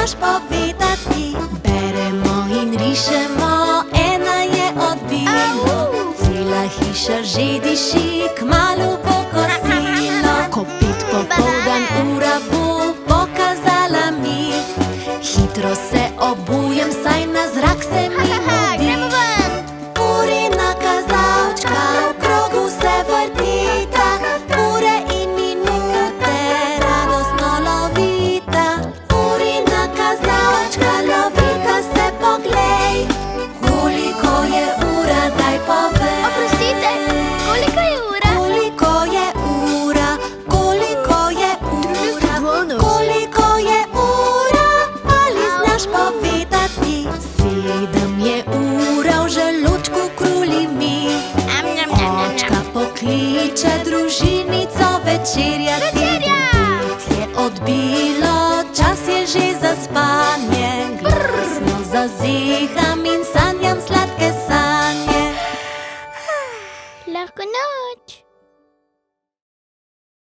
znaš povedati. Beremo in rišemo, ena je odbilo. Cela hiša že diši, kmalu bo kosilo. Ko 5 popoldan ura bo pokazala mi. Hitro se obujem, saj na zrak se mi mudi. Urina kazalčka v krogu se vrtita, ure in minute radostno lovita. Urina kazalčka, lovita se, poglej, koliko je ura, daj povej. Oprostite, koliko je ura? Koliko je ura, koliko je ura, koliko je ura, ali znaš povedati? 7 je ura, v želodčku kruli mi. Očka pokliče družinico večerjati. 5 je odbilo, čas je že za spanje. Glasno zaziham in sanjam sladke sanje. Lahko noč.